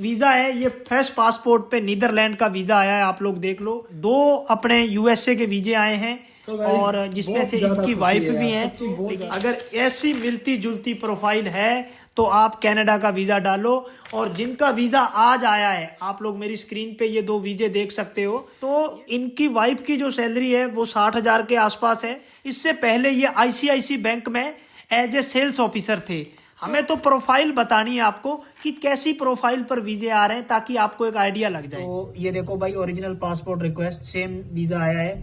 Visa है ये fresh passport पे नीदरलैंड का वीजा आया है। आप लोग देख लो, 2 अपने यूएसए के वीजे आए हैं और जिसमें से इनकी वाइफ भी है। अगर ऐसी मिलती जुलती प्रोफाइल है तो आप कनाडा का वीजा डालो। और जिनका वीजा आज आया है, आप लोग मेरी स्क्रीन पे ये 2 वीजे देख सकते हो। तो इनकी वाइफ की जो सैलरी है वो 60,000 के आसपास है। इससे पहले ये आईसीआईसी बैंक में एज ए सेल्स ऑफिसर थे। हमें तो प्रोफाइल बतानी है आपको कि कैसी प्रोफाइल पर वीजे आ रहे हैं, ताकि आपको एक आइडिया लग जाए। तो ये देखो भाई, original passport request, same visa आया है।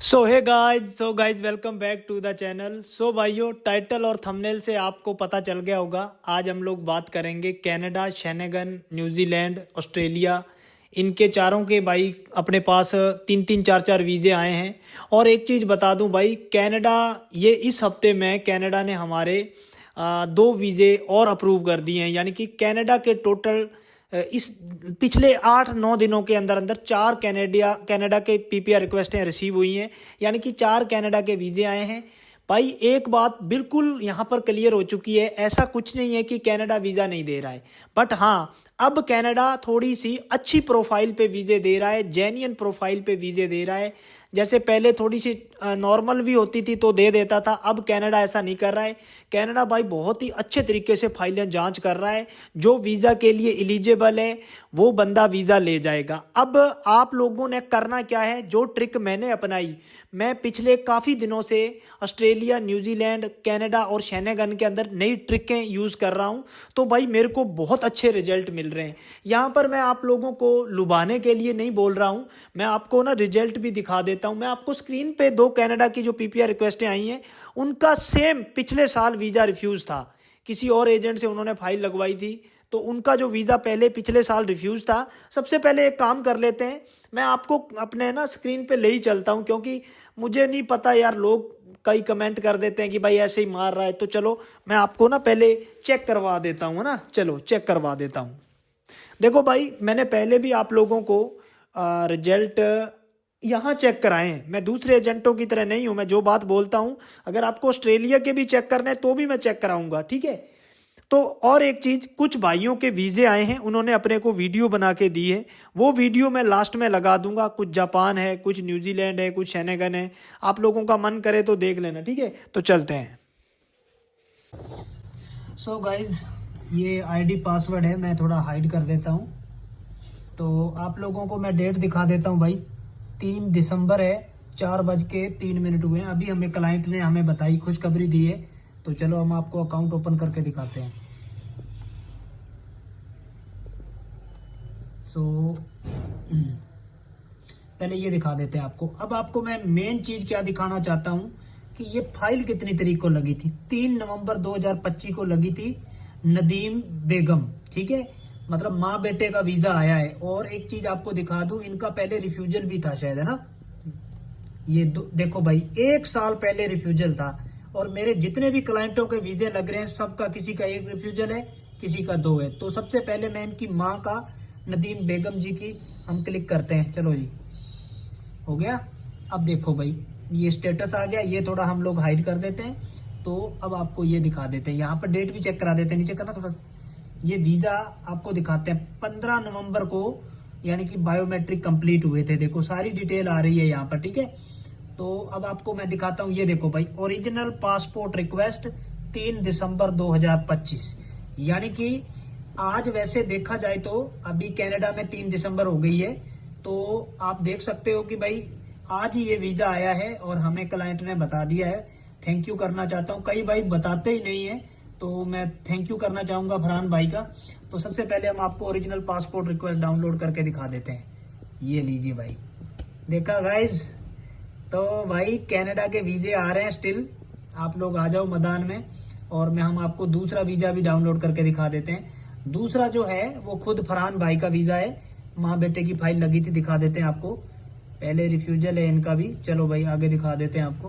So hey guys welcome back to the channel. So भाइयों, टाइटल और थंबनेल से आपको पता चल गया होगा, आज हम लोग बात करेंगे कनाडा, शेनेगन, न्यूजीलैंड, ऑस्ट्रेलिया, इनके चारों के भाई अपने पास 3-3, 4-4 वीजे आए हैं। और एक चीज़ बता दूं भाई, कनाडा ये इस हफ्ते में कनाडा ने हमारे 2 वीजे और अप्रूव कर दिए हैं। यानी कि कनाडा के टोटल इस पिछले 8-9 दिनों के अंदर अंदर 4 कनाडा के पीपीआर रिक्वेस्टें रिसीव हुई हैं। यानी कि 4 कनाडा के वीजे आए हैं। भाई एक बात बिल्कुल यहाँ पर क्लियर हो चुकी है, ऐसा कुछ नहीं है कि कनाडा वीज़ा नहीं दे रहा है। बट हाँ, अब कनाडा थोड़ी सी अच्छी प्रोफाइल पे वीज़े दे रहा है, जेन्युइन प्रोफाइल पे वीज़े दे रहा है। जैसे पहले थोड़ी सी नॉर्मल भी होती थी तो दे देता था, अब कनाडा ऐसा नहीं कर रहा है। कनाडा भाई बहुत ही अच्छे तरीके से फाइलें जांच कर रहा है। जो वीज़ा के लिए एलिजिबल है वो बंदा वीज़ा ले जाएगा। अब आप लोगों ने करना क्या है, जो ट्रिक मैंने अपनाई, मैं पिछले काफ़ी दिनों से ऑस्ट्रेलिया, न्यूजीलैंड, कनाडा और शेनेगन के अंदर नई ट्रिकें यूज़ कर रहा हूं। तो भाई मेरे को बहुत अच्छे रिजल्ट मिल रहे हैं। यहाँ पर मैं आप लोगों को लुभाने के लिए नहीं बोल रहा हूं, मैं आपको ना रिजल्ट भी दिखा देता हूं। मैं आपको स्क्रीन पे 2 कनाडा की जो पीपीआर रिक्वेस्टें आई हैं, उनका सेम पिछले साल वीज़ा रिफ्यूज़ था। किसी और एजेंट से उन्होंने फाइल लगवाई थी, तो उनका जो वीज़ा पहले पिछले साल रिफ्यूज़ था। सबसे पहले एक काम कर लेते हैं, मैं आपको अपने ना स्क्रीन पे ले ही चलता हूं, क्योंकि मुझे नहीं पता यार, लोग कई कमेंट कर देते हैं कि भाई ऐसे ही मार रहा है। तो चलो मैं आपको ना पहले चेक करवा देता हूँ ना, चलो चेक करवा देता हूँ। देखो भाई, मैंने पहले भी आप लोगों को रिजल्ट यहाँ चेक कराए हैं। मैं दूसरे एजेंटों की तरह नहीं हूँ, मैं जो बात बोलता हूँ, अगर आपको ऑस्ट्रेलिया के भी चेक करने हैं तो भी मैं चेक कराऊंगा, ठीक है। तो और एक चीज़, कुछ भाइयों के वीज़े आए हैं, उन्होंने अपने को वीडियो बना के दी है, वो वीडियो मैं लास्ट में लगा दूंगा। कुछ जापान है, कुछ न्यूजीलैंड है, कुछ शेनेगन है। आप लोगों का मन करे तो देख लेना, ठीक है। तो चलते हैं। सो गाइज, ये आईडी पासवर्ड है, मैं थोड़ा हाइड कर देता हूँ। तो आप लोगों को मैं डेट दिखा देता हूँ भाई। 3 दिसंबर है, 4:03 हुए हैं। अभी हमें क्लाइंट ने हमें बताई, खुशखबरी दी है। तो चलो हम आपको अकाउंट ओपन करके दिखाते हैं। पहले ये दिखा देते हैं आपको। अब आपको मैं मेन चीज क्या दिखाना चाहता हूं कि ये फाइल कितनी तारीख को लगी थी। 3 नवंबर 2025 को लगी थी, नदीम बेगम, ठीक है। मतलब माँ बेटे का वीजा आया है। और एक चीज आपको दिखा दूं, इनका पहले रिफ्यूजल भी था शायद, है ना। ये देखो भाई, 1 साल पहले रिफ्यूजल था। और मेरे जितने भी क्लाइंटों के वीजे लग रहे हैं, सबका किसी का 1 रिफ्यूजल है, किसी का 2 है। तो सबसे पहले मैं इनकी माँ का, नदीम बेगम जी की हम क्लिक करते हैं। चलो जी, हो गया। अब देखो भाई, ये स्टेटस आ गया। ये थोड़ा हम लोग हाइड कर देते हैं। तो अब आपको ये दिखा देते हैं, यहाँ पर डेट भी चेक करा देते हैं, नीचे करना थोड़ा। ये वीजा आपको दिखाते हैं 15 नवंबर को, यानी कि बायोमेट्रिक कंप्लीट हुए थे। देखो सारी डिटेल आ रही है यहाँ पर, ठीक है। तो अब आपको मैं दिखाता हूँ, ये देखो भाई, ओरिजिनल पासपोर्ट रिक्वेस्ट 3 दिसंबर 2025। यानी कि आज वैसे देखा जाए तो अभी कनाडा में 3 दिसंबर हो गई है। तो आप देख सकते हो कि भाई आज ही ये वीजा आया है और हमें क्लाइंट ने बता दिया है। थैंक यू करना चाहता हूँ, कई भाई बताते ही नहीं है, तो मैं थैंक यू करना चाहूंगा फरहान भाई का। तो सबसे पहले हम आपको ओरिजिनल पासपोर्ट रिक्वेस्ट डाउनलोड करके दिखा देते हैं। ये लीजिए भाई, देखा गाइज। तो भाई कनाडा के वीजे आ रहे हैं स्टिल, आप लोग आ जाओ मैदान में। और हम आपको दूसरा वीजा भी डाउनलोड करके दिखा देते हैं। दूसरा जो है वो खुद फरहान भाई का वीजा है, माँ बेटे की फाइल लगी थी, दिखा देते हैं आपको। पहले रिफ्यूजल है इनका भी, चलो भाई आगे दिखा देते हैं आपको।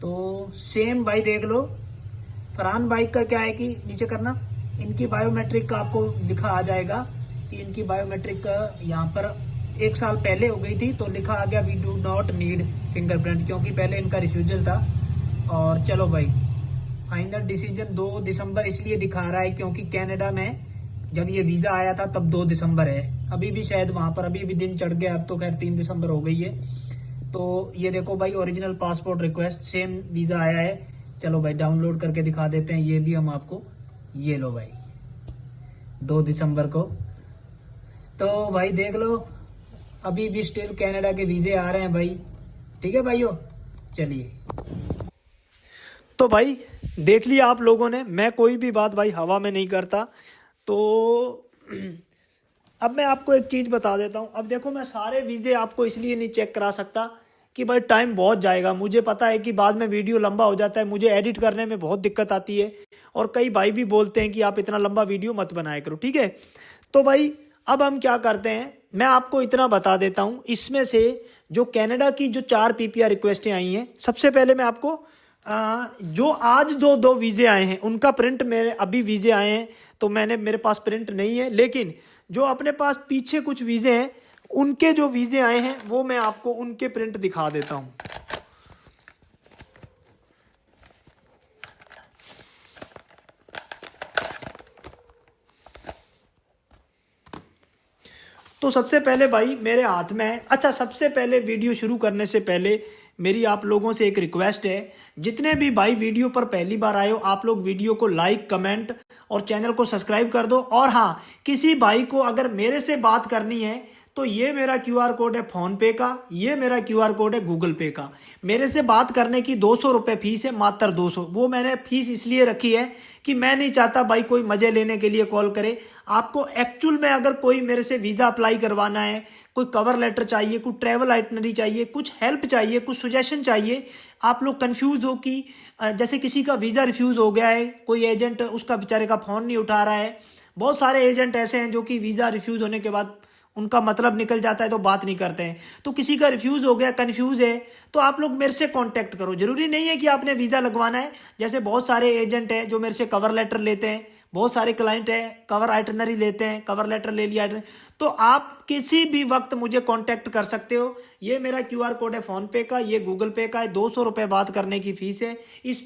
तो सेम भाई देख लो, फरहान भाई का क्या है कि नीचे करना, इनकी बायोमेट्रिक का आपको लिखा आ जाएगा कि इनकी बायोमेट्रिक यहाँ पर 1 साल पहले हो गई थी। तो लिखा आ गया, we do not need fingerprint, क्योंकि पहले इनका रिफ्यूजल था। और चलो भाई, फाइनल डिसीजन 2 दिसंबर इसलिए दिखा रहा है क्योंकि कनाडा में जब ये वीज़ा आया था तब 2 दिसंबर है। अभी भी शायद वहाँ पर अभी भी दिन चढ़ गया, अब तो खैर 3 दिसंबर हो गई है। तो ये देखो भाई, original passport request, same visa आया है। चलो भाई डाउनलोड करके दिखा देते हैं ये भी हम आपको। ये लो भाई, 2 दिसंबर को। तो भाई देख लो, अभी भी स्टिल कनाडा के वीज़े आ रहे हैं भाई। ठीक है भाइयों, चलिए। तो भाई देख लिया आप लोगों ने, मैं कोई भी बात भाई हवा में नहीं करता। तो अब मैं आपको एक चीज़ बता देता हूँ। अब देखो, मैं सारे वीज़े आपको इसलिए नहीं चेक करा सकता कि भाई टाइम बहुत जाएगा। मुझे पता है कि बाद में वीडियो लंबा हो जाता है, मुझे एडिट करने में बहुत दिक्कत आती है, और कई भाई भी बोलते हैं कि आप इतना लंबा वीडियो मत बनाया करो। ठीक है, तो भाई अब हम क्या करते हैं, मैं आपको इतना बता देता हूँ। इसमें से जो कनाडा की जो 4 पीपीआर रिक्वेस्टें आई हैं, सबसे पहले मैं आपको जो आज दो वीज़े आए हैं उनका प्रिंट, मेरे अभी वीज़े आए हैं तो मेरे पास प्रिंट नहीं है, लेकिन जो अपने पास पीछे कुछ वीज़े हैं उनके जो वीज़े आए हैं वो मैं आपको उनके प्रिंट दिखा देता हूँ। तो सबसे पहले भाई मेरे हाथ में है। अच्छा, सबसे पहले वीडियो शुरू करने से पहले मेरी आप लोगों से एक रिक्वेस्ट है, जितने भी भाई वीडियो पर पहली बार आए हो, आप लोग वीडियो को लाइक, कमेंट और चैनल को सब्सक्राइब कर दो। और हाँ, किसी भाई को अगर मेरे से बात करनी है तो ये मेरा क्यूआर कोड है फोन पे का, ये मेरा क्यूआर कोड है गूगल पे का। मेरे से बात करने की 200 रुपये फीस है, मात्र 200। वो मैंने फीस इसलिए रखी है कि मैं नहीं चाहता भाई कोई मजे लेने के लिए कॉल करे। आपको एक्चुअल में अगर कोई मेरे से वीज़ा अप्लाई करवाना है, कोई कवर लेटर चाहिए, कोई ट्रैवल आइटनरी चाहिए, कुछ हेल्प चाहिए, कुछ सुजेशन चाहिए, आप लोग कंफ्यूज हो कि जैसे किसी का वीज़ा रिफ्यूज़ हो गया है, कोई एजेंट उसका बेचारे का फ़ोन नहीं उठा रहा है। बहुत सारे एजेंट ऐसे हैं जो कि वीज़ा रिफ्यूज़ होने के बाद उनका मतलब निकल जाता है तो बात नहीं करते हैं। तो किसी का रिफ्यूज़ हो गया, कन्फ्यूज़ है, तो आप लोग मेरे से कांटेक्ट करो। ज़रूरी नहीं है कि आपने वीज़ा लगवाना है। जैसे बहुत सारे एजेंट हैं जो मेरे से कवर लेटर लेते हैं, बहुत सारे क्लाइंट हैं कवर आइटनरी लेते हैं, कवर लेटर ले लिया। तो आप किसी भी वक्त मुझे कांटेक्ट कर सकते हो। ये मेरा क्यूआर कोड है फ़ोन पे का, ये गूगल पे का है। 200 रुपये बात करने की फ़ीस है। इस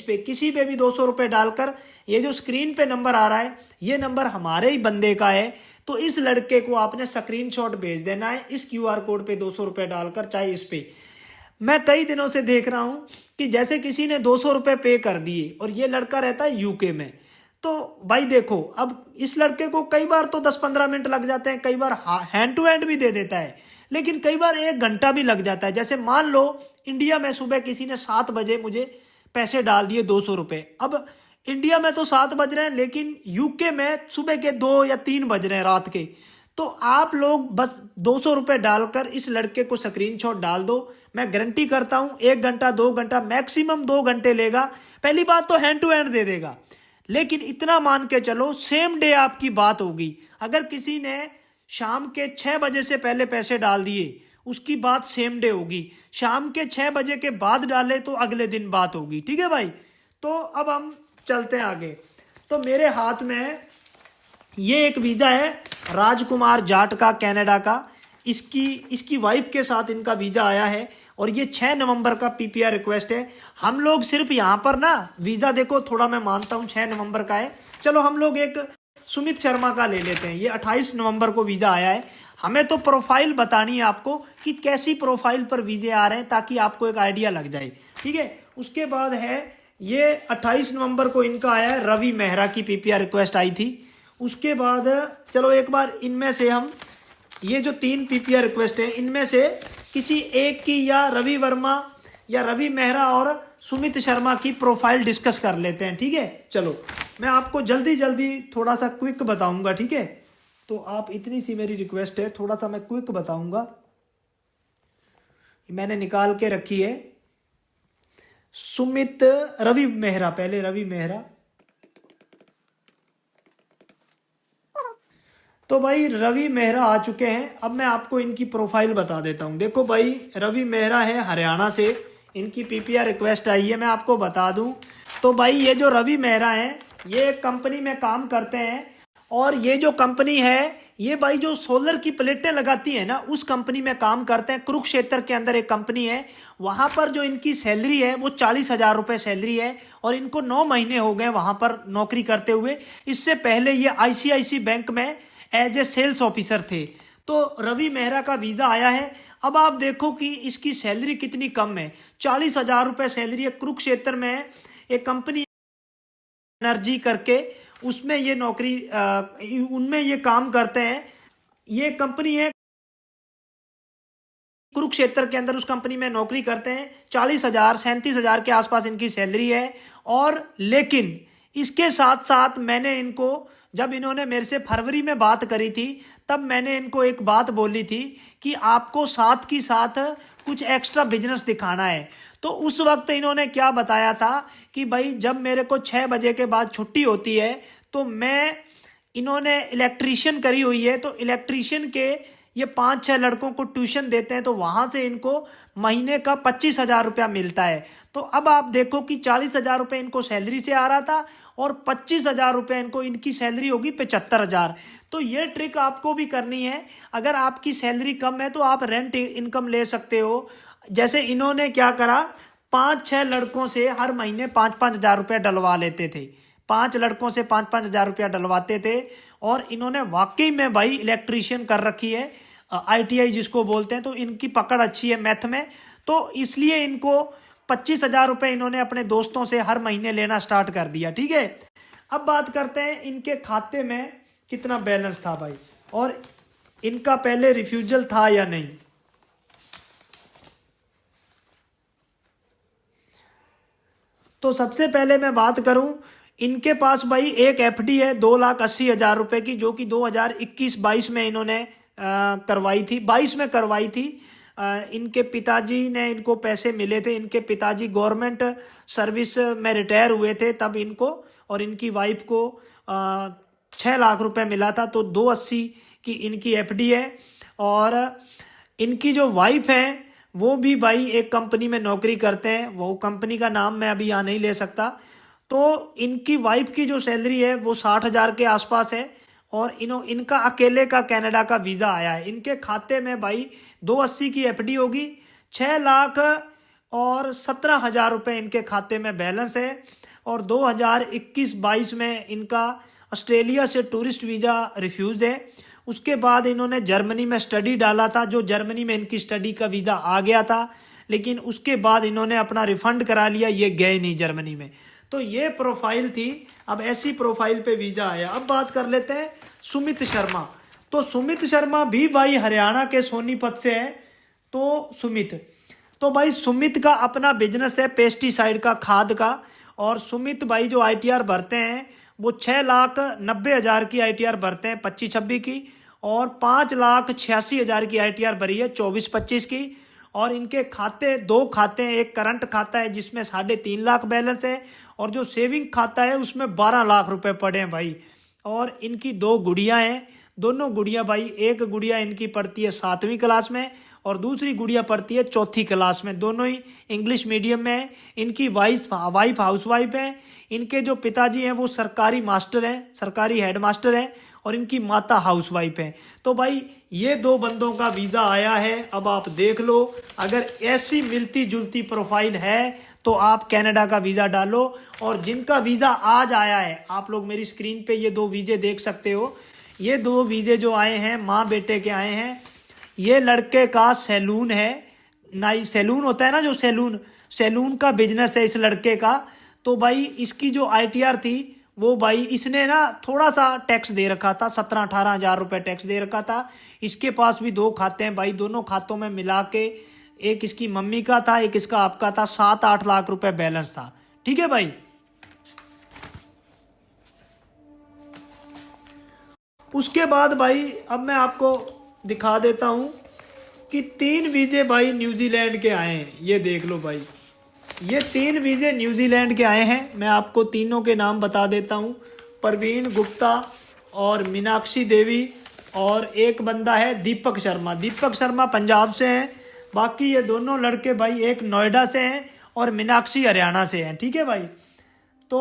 पे किसी पे भी 200 रुपये डालकर, ये जो स्क्रीन पे नंबर आ रहा है ये नंबर हमारे ही बंदे का है, तो इस लड़के को आपने स्क्रीनशॉट भेज देना है इस क्यूआर कोड पे 200 रुपये डालकर। चाहे इस पे, मैं कई दिनों से देख रहा हूं कि जैसे किसी ने 200 रुपये पे कर दिए और ये लड़का रहता है यूके में। तो भाई देखो, अब इस लड़के को कई बार तो 10-15 मिनट लग जाते हैं, कई बार हैंड टू हैंड भी दे देता है, लेकिन कई बार 1 घंटा भी लग जाता है। जैसे मान लो इंडिया में सुबह किसी ने 7 बजे मुझे पैसे डाल दिए 200 रुपये। अब इंडिया में तो 7 बज रहे हैं, लेकिन यूके में सुबह के 2 या 3 बज रहे हैं रात के। तो आप लोग बस 200 रुपये डालकर इस लड़के को स्क्रीनशॉट डाल दो। मैं गारंटी करता हूं 1 घंटा 2 घंटा मैक्सिमम 2 घंटे लेगा। पहली बात तो हैंड टू हैंड दे देगा, लेकिन इतना मान के चलो सेम डे आपकी बात होगी। अगर किसी ने शाम के 6 बजे से पहले पैसे डाल दिए, उसकी बात सेम डे होगी। शाम के 6 बजे के बाद डाले तो अगले दिन बात होगी। ठीक है भाई, तो अब हम चलते हैं आगे। तो मेरे हाथ में ये एक वीज़ा है राजकुमार जाट का, कनाडा का। इसकी वाइफ के साथ इनका वीज़ा आया है और ये 6 नवंबर का पीपीआर रिक्वेस्ट है। हम लोग सिर्फ यहाँ पर ना वीज़ा, देखो थोड़ा मैं मानता हूँ 6 नवंबर का है, चलो हम लोग एक सुमित शर्मा का ले लेते हैं। ये 28 नवंबर को वीज़ा आया है। हमें तो प्रोफाइल बतानी है आपको कि कैसी प्रोफाइल पर वीज़े आ रहे हैं, ताकि आपको एक आइडिया लग जाए। ठीक है, उसके बाद है ये 28 नवंबर को इनका आया है, रवि मेहरा की पीपीआर रिक्वेस्ट आई थी। उसके बाद चलो एक बार इनमें से हम ये जो 3 पीपीआर रिक्वेस्ट है इनमें से किसी एक की, या रवि वर्मा या रवि मेहरा और सुमित शर्मा की प्रोफाइल डिस्कस कर लेते हैं। ठीक है, चलो मैं आपको जल्दी जल्दी थोड़ा सा क्विक बताऊंगा। ठीक है, तो आप, इतनी सी मेरी रिक्वेस्ट है, थोड़ा सा मैं क्विक बताऊंगा। मैंने निकाल के रखी है सुमित, रवि मेहरा, पहले रवि मेहरा। तो भाई रवि मेहरा आ चुके हैं। अब मैं आपको इनकी प्रोफाइल बता देता हूं। देखो भाई, रवि मेहरा है हरियाणा से, इनकी पीपीआर रिक्वेस्ट आई है। मैं आपको बता दूं तो भाई ये जो रवि मेहरा है ये एक कंपनी में काम करते हैं, और ये जो कंपनी है ये भाई जो सोलर की प्लेटें लगाती है ना, उस कंपनी में काम करते हैं। कुरुक्षेत्र के अंदर एक कंपनी है, वहां पर जो इनकी सैलरी है वो 40,000 रुपये सैलरी है, और इनको 9 महीने हो गए वहां पर नौकरी करते हुए। इससे पहले ये आईसीआईसी बैंक में एज ए सेल्स ऑफिसर थे। तो रवि मेहरा का वीजा आया है। अब आप देखो कि इसकी सैलरी कितनी कम है, 40,000 रुपये सैलरी है। कुरुक्षेत्र में एक कंपनी एनर्जी करके, उसमें ये नौकरी उनमें ये काम करते हैं। ये कंपनी है कुरुक्षेत्र के अंदर, उस कंपनी में नौकरी करते हैं। 40,000 37,000 के आसपास इनकी सैलरी है। और लेकिन इसके साथ साथ मैंने इनको, जब इन्होंने मेरे से फरवरी में बात करी थी, तब मैंने इनको एक बात बोली थी कि आपको साथ की साथ कुछ एक्स्ट्रा बिजनेस दिखाना है। तो उस वक्त इन्होंने क्या बताया था कि भाई जब मेरे को 6 बजे के बाद छुट्टी होती है तो मैं, इन्होंने इलेक्ट्रीशियन करी हुई है, तो इलेक्ट्रीशियन के ये 5-6 लड़कों को ट्यूशन देते हैं, तो वहाँ से इनको महीने का 25,000 रुपया मिलता है। तो अब आप देखो कि 40,000 रुपये इनको सैलरी से आ रहा था, और 25,000 रुपये इनको, इनकी सैलरी होगी 75,000। तो ये ट्रिक आपको भी करनी है। अगर आपकी सैलरी कम है तो आप रेंट इनकम ले सकते हो। जैसे इन्होंने क्या करा, 5-6 लड़कों से हर महीने 5-5 हज़ार रुपया डलवा लेते थे। 5 लड़कों से 5-5 हज़ार रुपया डलवाते थे। और इन्होंने वाकई में भाई इलेक्ट्रीशियन कर रखी है, आईटीआई जिसको बोलते हैं। तो इनकी पकड़ अच्छी है मैथ में, तो इसलिए इनको 25,000 रुपये इन्होंने अपने दोस्तों से हर महीने लेना स्टार्ट कर दिया। ठीक है, अब बात करते हैं इनके खाते में कितना बैलेंस था भाई, और इनका पहले रिफ्यूजल था या नहीं। तो सबसे पहले मैं बात करूं, इनके पास भाई एक एफडी है 2,80,000 रुपए की, जो कि 2021-22 में इन्होंने करवाई थी, 22 में करवाई थी। इनके पिताजी ने, इनको पैसे मिले थे। इनके पिताजी गवर्नमेंट सर्विस में रिटायर हुए थे तब इनको और इनकी वाइफ को 6 लाख रुपए मिला था। तो 280 की इनकी एफडी है। और इनकी जो वाइफ है वो भी भाई एक कंपनी में नौकरी करते हैं, वो कंपनी का नाम मैं अभी यहाँ नहीं ले सकता। तो इनकी वाइफ की जो सैलरी है वो 60,000 के आसपास है, और इनका अकेले का कनाडा का वीज़ा आया है। इनके खाते में भाई 280 की एफडी होगी, 6,17,000 रुपये इनके खाते में बैलेंस है। और 2021-22 में इनका ऑस्ट्रेलिया से टूरिस्ट वीज़ा रिफ्यूज़ है। उसके बाद इन्होंने जर्मनी में स्टडी डाला था, जो जर्मनी में इनकी स्टडी का वीज़ा आ गया था, लेकिन उसके बाद इन्होंने अपना रिफंड करा लिया, ये गए नहीं जर्मनी में। तो ये प्रोफाइल थी। अब ऐसी प्रोफाइल पे वीज़ा आया। अब बात कर लेते हैं सुमित शर्मा। तो सुमित शर्मा भी भाई हरियाणा के सोनीपत से है। तो भाई सुमित का अपना बिजनेस है पेस्टिसाइड का, खाद का। और सुमित भाई जो आईटीआर भरते हैं वो 6,90,000 की आईटीआर भरते हैं 25-26 की, और 5,86,000 की आईटीआर भरी है 24-25 की। और इनके खाते 2 खाते हैं, एक करंट खाता है जिसमें 3.5 लाख बैलेंस है, और जो सेविंग खाता है उसमें 12 लाख रुपए पड़े हैं भाई। और इनकी 2 गुड़ियां हैं। दोनों गुड़ियां भाई, एक गुड़िया इनकी पढ़ती है 7वीं क्लास में, और दूसरी गुड़िया पढ़ती है 4थी क्लास में। दोनों ही इंग्लिश मीडियम में है। इनकी वाइफ हाउसवाइफ है। इनके जो पिताजी हैं वो सरकारी मास्टर हैं, सरकारी हेड मास्टर हैं, और इनकी माता हाउसवाइफ हैं। तो भाई ये 2 बंदों का वीज़ा आया है। अब आप देख लो, अगर ऐसी मिलती जुलती प्रोफाइल है तो आप कनाडा का वीज़ा डालो। और जिनका वीज़ा आज आया है, आप लोग मेरी स्क्रीन पे ये 2 वीज़े देख सकते हो। ये 2 वीज़े जो आए हैं माँ बेटे के आए हैं। ये लड़के का सैलून है, नाई सैलून होता है ना, जो सैलून का बिजनेस है इस लड़के का। तो भाई इसकी जो आईटीआर थी वो भाई इसने ना थोड़ा सा टैक्स दे रखा था, 17-18 हज़ार रुपये टैक्स दे रखा था। इसके पास भी 2 खाते हैं भाई, दोनों खातों में मिला के, एक इसकी मम्मी का था, एक इसका आपका था, 7-8 लाख रुपए बैलेंस था। ठीक है भाई। उसके बाद भाई अब मैं आपको दिखा देता हूं कि 3 वीजे भाई न्यूजीलैंड के आए हैं। ये देख लो भाई, ये 3 वीजे न्यूजीलैंड के आए हैं। मैं आपको तीनों के नाम बता देता हूं, प्रवीण गुप्ता और मीनाक्षी देवी, और एक बंदा है दीपक शर्मा। दीपक शर्मा पंजाब से हैं। बाकी ये दोनों लड़के भाई, एक नोएडा से हैं और मीनाक्षी हरियाणा से हैं। ठीक है भाई। तो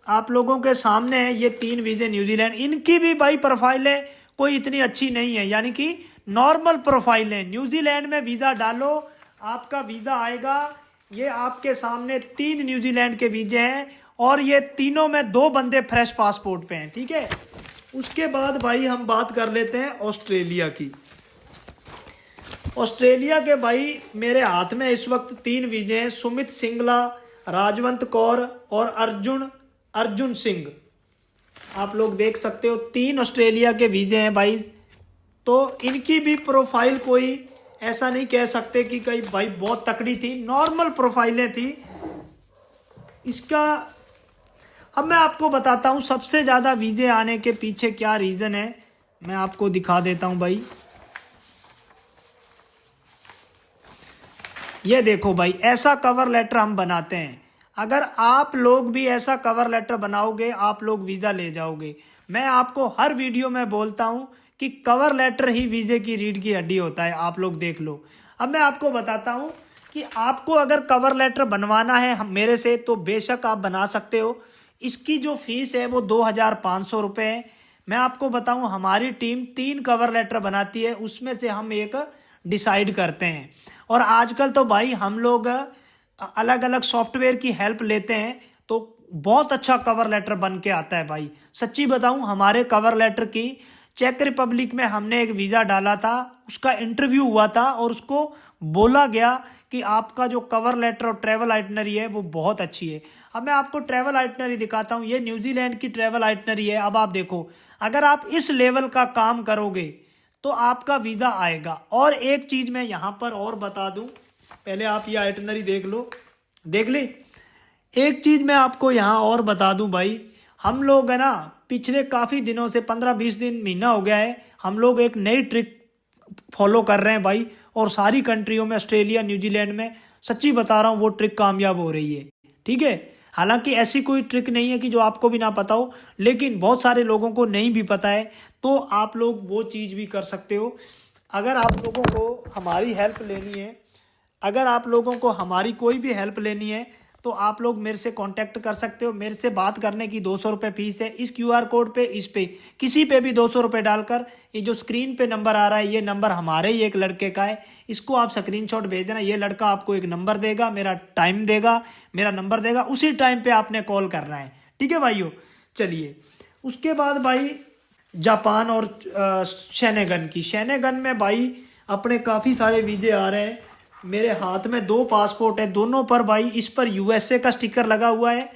आप लोगों के सामने है ये 3 वीजे न्यूजीलैंड। इनकी भी भाई प्रोफाइल है कोई इतनी अच्छी नहीं है, यानी कि नॉर्मल प्रोफाइल है। न्यूजीलैंड में वीज़ा डालो, आपका वीज़ा आएगा। ये आपके सामने 3 न्यूजीलैंड के वीजे हैं और ये तीनों में 2 बंदे फ्रेश पासपोर्ट पे हैं, ठीक है। उसके बाद भाई हम बात कर लेते हैं ऑस्ट्रेलिया की। ऑस्ट्रेलिया के भाई मेरे हाथ में इस वक्त 3 वीजे हैं, सुमित सिंगला, राजवंत कौर और अर्जुन सिंह। आप लोग देख सकते हो 3 ऑस्ट्रेलिया के वीजे हैं भाई। तो इनकी भी प्रोफाइल कोई ऐसा नहीं कह सकते कि कहीं भाई बहुत तकड़ी थी, नॉर्मल प्रोफाइलें थी इसका। अब मैं आपको बताता हूं सबसे ज़्यादा वीजे आने के पीछे क्या रीज़न है, मैं आपको दिखा देता हूं भाई। ये देखो भाई, ऐसा कवर लेटर हम बनाते हैं। अगर आप लोग भी ऐसा कवर लेटर बनाओगे, आप लोग वीज़ा ले जाओगे। मैं आपको हर वीडियो में बोलता हूं कि कवर लेटर ही वीज़े की रीढ़ की हड्डी होता है, आप लोग देख लो। अब मैं आपको बताता हूं कि आपको अगर कवर लेटर बनवाना है हम मेरे से, तो बेशक आप बना सकते हो। इसकी जो फीस है वो 2500 रुपये है। मैं आपको बताऊं, हमारी टीम 3 कवर लेटर बनाती है, उसमें से हम एक डिसाइड करते हैं। और आजकल तो भाई हम लोग अलग अलग सॉफ्टवेयर की हेल्प लेते हैं, तो बहुत अच्छा कवर लेटर बन के आता है भाई। सच्ची बताऊं, हमारे कवर लेटर की चेक रिपब्लिक में हमने एक वीज़ा डाला था, उसका इंटरव्यू हुआ था और उसको बोला गया कि आपका जो कवर लेटर और ट्रैवल आइटनरी है वो बहुत अच्छी है। अब मैं आपको ट्रैवल आइटनरी दिखाता हूँ। ये न्यूजीलैंड की ट्रैवल आइटनरी है। अब आप देखो, अगर आप इस लेवल का काम करोगे तो आपका वीज़ा आएगा। और एक चीज़ मैं यहाँ पर और बता दूँ, पहले आप ये आइटनरी देख लो, देख ली। एक चीज़ मैं आपको यहाँ और बता दूँ भाई, हम लोग है ना पिछले काफ़ी दिनों से 15-20 दिन महीना हो गया है, हम लोग एक नई ट्रिक फॉलो कर रहे हैं भाई। और सारी कंट्रियों में, ऑस्ट्रेलिया, न्यूजीलैंड में, सच्ची बता रहा हूँ वो ट्रिक कामयाब हो रही है, ठीक है। हालांकि ऐसी कोई ट्रिक नहीं है कि जो आपको भी ना पता हो, लेकिन बहुत सारे लोगों को नहीं भी पता है, तो आप लोग वो चीज़ भी कर सकते हो। अगर आप लोगों को हमारी हेल्प लेनी है, अगर आप लोगों को हमारी कोई भी हेल्प लेनी है, तो आप लोग मेरे से कांटेक्ट कर सकते हो। मेरे से बात करने की 200 रुपये फीस है। इस QR कोड पे, इस पे किसी पे भी 200 रुपये डालकर, ये जो स्क्रीन पे नंबर आ रहा है, ये नंबर हमारे ही एक लड़के का है, इसको आप स्क्रीनशॉट भेज देना। ये लड़का आपको एक नंबर देगा, मेरा टाइम देगा, मेरा नंबर देगा, उसी टाइम पे आपने कॉल करना है, ठीक है भाइयों। चलिए, उसके बाद भाई जापान और शेनेगन में भाई अपने काफ़ी सारे वीजे आ रहे हैं। मेरे हाथ में 2 पासपोर्ट है, दोनों पर भाई इस पर USA का स्टिकर लगा हुआ है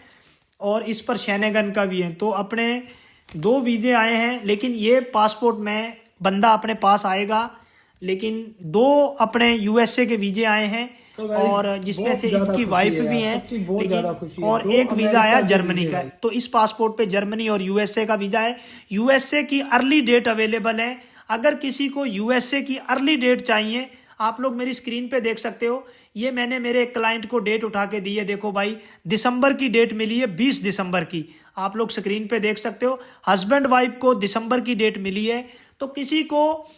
और इस पर शेनेगन का भी है। तो अपने 2 वीजे आए हैं, लेकिन ये पासपोर्ट में बंदा अपने पास आएगा, लेकिन 2 अपने USA के वीजे आए हैं और जिसमें से इनकी वाइफ भी है, लेकिन और एक वीज़ा आया जर्मनी का। तो इस पासपोर्ट पे जर्मनी और USA का वीज़ा है। USA की अर्ली डेट अवेलेबल है। अगर किसी को USA की अर्ली डेट चाहिए, आप लोग मेरी स्क्रीन पे देख सकते हो। ये मैंने मेरे एक क्लाइंट को डेट उठा के दी है, देखो भाई, दिसंबर की डेट मिली है, 20 दिसंबर की। आप लोग स्क्रीन पे देख सकते हो। हस्बैंड वाइफ को दिसंबर की डेट मिली है। तो किसी को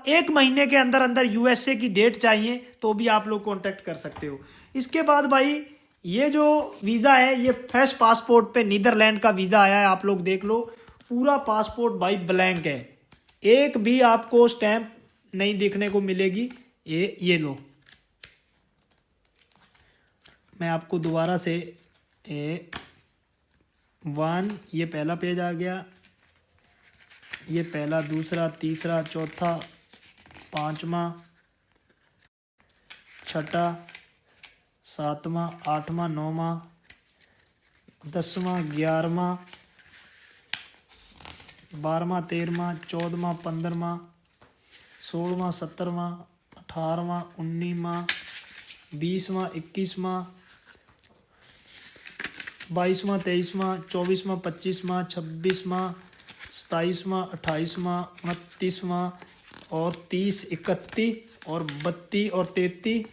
1 महीने के अंदर अंदर USA की डेट चाहिए तो भी आप लोग कॉन्टेक्ट कर सकते हो। इसके बाद भाई ये जो वीज़ा है, ये फ्रेश पासपोर्ट पे नीदरलैंड का वीज़ा आया है। आप लोग देख लो, पूरा पासपोर्ट भाई ब्लैंक है, एक भी आपको स्टैंप नहीं देखने को मिलेगी। ये लो, मैं आपको दोबारा से 1, ये पहला पेज आ गया, ये पहला, दूसरा, तीसरा, चौथा, 5वां, 6वां, 7वां, 8वां, 9वां, 10वां, 11वां, 12वां, 13वां, 14वां, 15वां, 16वां, 17वां, 18वां, 19वां, 20वां, 21वां, 22वां, 23वां, 24वां, 25वां, 26वां, 27वां, 28वां, 29वां और 30, 31 और 32 और 33,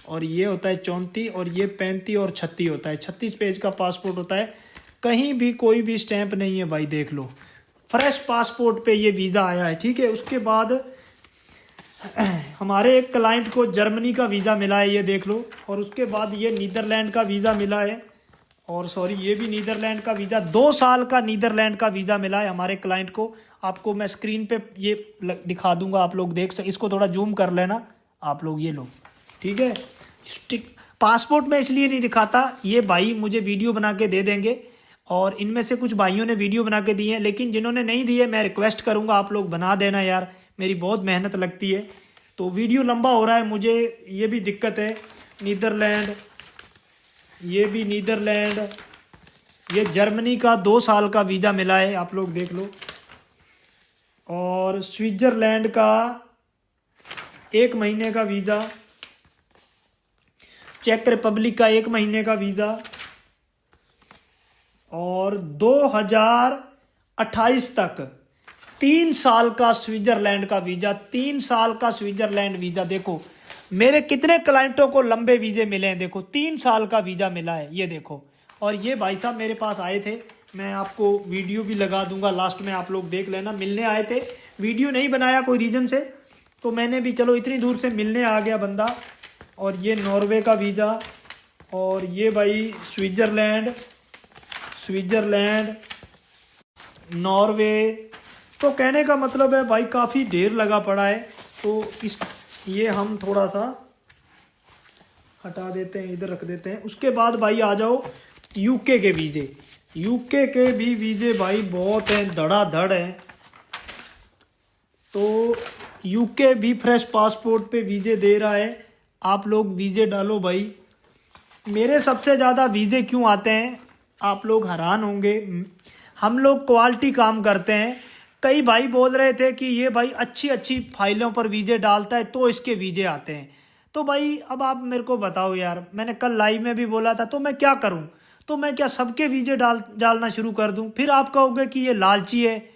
और ये होता है 34, और ये 35 और 36 होता है। 36 पेज का पासपोर्ट होता है। कहीं भी कोई भी स्टैंप नहीं है भाई, देख लो, फ्रेश पासपोर्ट पे ये वीज़ा आया है, ठीक है। उसके बाद हमारे एक क्लाइंट को जर्मनी का वीज़ा मिला है, ये देख लो। और उसके बाद ये नीदरलैंड का वीज़ा मिला है। और सॉरी ये भी नीदरलैंड का वीज़ा, 2 साल का नीदरलैंड का वीज़ा मिला है हमारे क्लाइंट को। आपको मैं स्क्रीन पे ये दिखा दूंगा, आप लोग देख सकते, इसको थोड़ा जूम कर लेना आप लोग, ये लो ठीक है। पासपोर्ट में इसलिए नहीं दिखाता, ये भाई मुझे वीडियो बना के दे देंगे और इनमें से कुछ भाइयों ने वीडियो बना के दी है, लेकिन जिन्होंने नहीं दी है मैं रिक्वेस्ट करूंगा आप लोग बना देना यार, मेरी बहुत मेहनत लगती है। तो वीडियो लंबा हो रहा है, मुझे ये भी दिक्कत है। नीदरलैंड, ये भी नीदरलैंड, ये जर्मनी का 2 साल का वीज़ा मिला है, आप लोग देख लो। और स्विट्ज़रलैंड का 1 महीने का वीज़ा, चेक रिपब्लिक का 1 महीने का वीज़ा, और 2028 तक 3 साल का स्विट्जरलैंड का वीज़ा। 3 साल का स्विट्जरलैंड वीज़ा। देखो मेरे कितने क्लाइंटों को लंबे वीज़े मिले हैं, देखो 3 साल का वीज़ा मिला है, ये देखो। और ये भाई साहब मेरे पास आए थे, मैं आपको वीडियो भी लगा दूंगा लास्ट में, आप लोग देख लेना। मिलने आए थे, वीडियो नहीं बनाया कोई रीज़न से, तो मैंने भी चलो इतनी दूर से मिलने आ गया बंदा। और ये नॉर्वे का वीज़ा, और ये भाई स्विट्ज़रलैंड, नॉर्वे। तो कहने का मतलब है भाई काफ़ी ढेर लगा पड़ा है। तो ये हम थोड़ा सा हटा देते हैं, इधर रख देते हैं। उसके बाद भाई आ जाओ यूके के वीज़े। यूके के भी वीज़े भाई बहुत हैं, धड़ाधड़ है। तो यूके भी फ्रेश पासपोर्ट पे वीज़े दे रहा है, आप लोग वीज़े डालो भाई। मेरे सबसे ज़्यादा वीज़े क्यों आते हैं आप लोग हैरान होंगे। हम लोग क्वालिटी काम करते हैं। कई भाई बोल रहे थे कि ये भाई अच्छी अच्छी फाइलों पर वीज़े डालता है तो इसके वीज़े आते हैं। तो भाई अब आप मेरे को बताओ यार, मैंने कल लाइव में भी बोला था, तो मैं क्या करूं? तो मैं क्या सबके वीज़े डालना शुरू कर दूं? फिर आप कहोगे कि ये लालची है।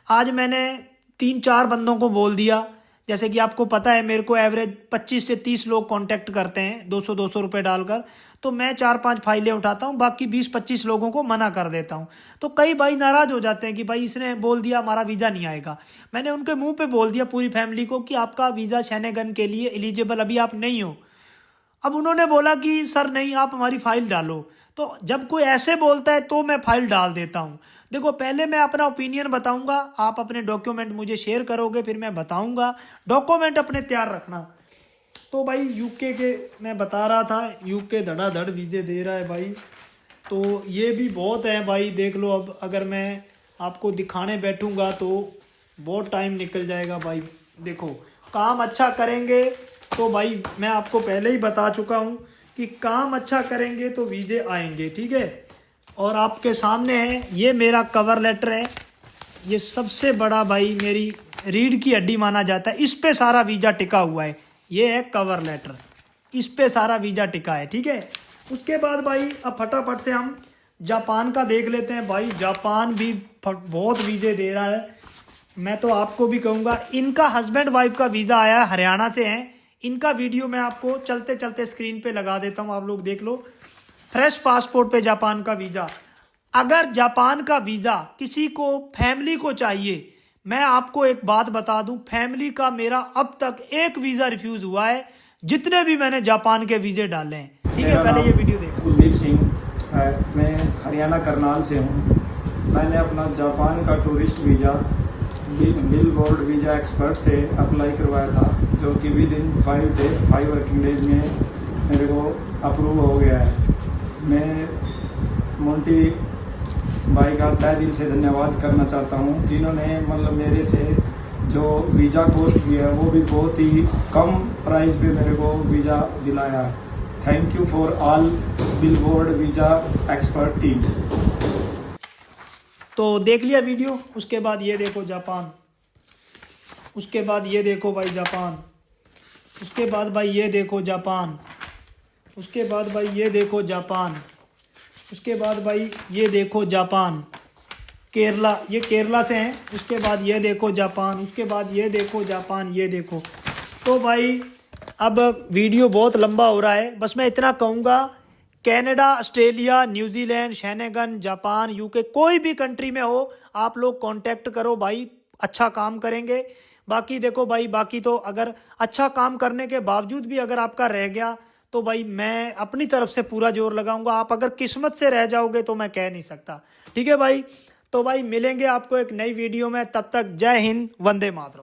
आज मैंने 3-4 बंदों को बोल दिया, जैसे कि आपको पता है मेरे को एवरेज 25 से 30 लोग कांटेक्ट करते हैं 200-200 रुपये डालकर। तो मैं 4-5 फाइलें उठाता हूं, बाकी 20-25 लोगों को मना कर देता हूं। तो कई भाई नाराज़ हो जाते हैं कि भाई इसने बोल दिया हमारा वीज़ा नहीं आएगा। मैंने उनके मुंह पे बोल दिया पूरी फैमिली को कि आपका वीज़ा शेनेगन के लिए एलिजिबल अभी आप नहीं हो। अब उन्होंने बोला कि सर नहीं, आप हमारी फाइल डालो। तो जब कोई ऐसे बोलता है तो मैं फाइल डाल देता हूं। देखो पहले मैं अपना ओपिनियन बताऊंगा, आप अपने डॉक्यूमेंट मुझे शेयर करोगे, फिर मैं बताऊंगा। डॉक्यूमेंट अपने तैयार रखना। तो भाई यूके के मैं बता रहा था, यूके धड़ाधड़ वीज़े दे रहा है भाई। तो ये भी बहुत है भाई, देख लो। अब अगर मैं आपको दिखाने बैठूंगा तो बहुत टाइम निकल जाएगा भाई। देखो काम अच्छा करेंगे तो भाई मैं आपको पहले ही बता चुका हूँ कि काम अच्छा करेंगे तो वीज़े आएंगे, ठीक है। और आपके सामने है, ये मेरा कवर लेटर है। ये सबसे बड़ा भाई मेरी रीढ़ की हड्डी माना जाता है, इस पे सारा वीज़ा टिका हुआ है। ये है कवर लेटर, इस पे सारा वीज़ा टिका है, ठीक है। उसके बाद भाई अब फटाफट से हम जापान का देख लेते हैं। भाई जापान भी बहुत वीज़े दे रहा है। मैं तो आपको भी कहूँगा, इनका हस्बैंड वाइफ का वीज़ा आया है, हरियाणा से हैं। इनका वीडियो मैं आपको चलते चलते स्क्रीन पे लगा देता हूँ, आप लोग देख लो। फ्रेश पासपोर्ट पे जापान का वीज़ा। अगर जापान का वीज़ा किसी को फैमिली को चाहिए, मैं आपको एक बात बता दूं, फैमिली का मेरा अब तक एक वीज़ा रिफ्यूज़ हुआ है, जितने भी मैंने जापान के वीज़े डाले हैं, ठीक है। पहले ये वीडियो देखो। कुलदीप सिंह है, मैं हरियाणा करनाल से हूँ। मैंने अपना जापान का tourist visa bill board visa expert से अप्लाई करवाया था, जो कि विद इन 5 वर्किंग डेज में मेरे को अप्रूव हो गया है। मैं मोंटी भाई का तहे दिल से धन्यवाद करना चाहता हूँ, जिन्होंने मतलब मेरे से जो वीज़ा कॉस्ट भी है वो भी बहुत ही कम प्राइस पे मेरे को वीज़ा दिलाया है। Thank you for all bill board visa expert team. तो देख लिया वीडियो। उसके बाद ये देखो जापान, उसके बाद ये देखो भाई जापान, उसके बाद भाई ये देखो जापान, उसके बाद भाई ये देखो जापान, उसके बाद भाई ये देखो जापान, केरला, ये केरला से हैं। उसके बाद ये देखो जापान, उसके बाद ये देखो जापान, ये देखो। तो भाई अब वीडियो बहुत लंबा हो रहा है, बस मैं इतना कहूँगा, Canada, Australia, New Zealand, Schengen, Japan, UK, कोई भी कंट्री में हो, आप लोग कांटेक्ट करो भाई, अच्छा काम करेंगे। बाकी देखो भाई, बाकी तो अगर अच्छा काम करने के बावजूद भी अगर आपका रह गया तो भाई मैं अपनी तरफ से पूरा जोर लगाऊंगा। आप अगर किस्मत से रह जाओगे तो मैं कह नहीं सकता। ठीक है भाई, तो भाई मिलेंगे आपको एक नई वीडियो में, तब तक जय हिंद, वंदे मातरम।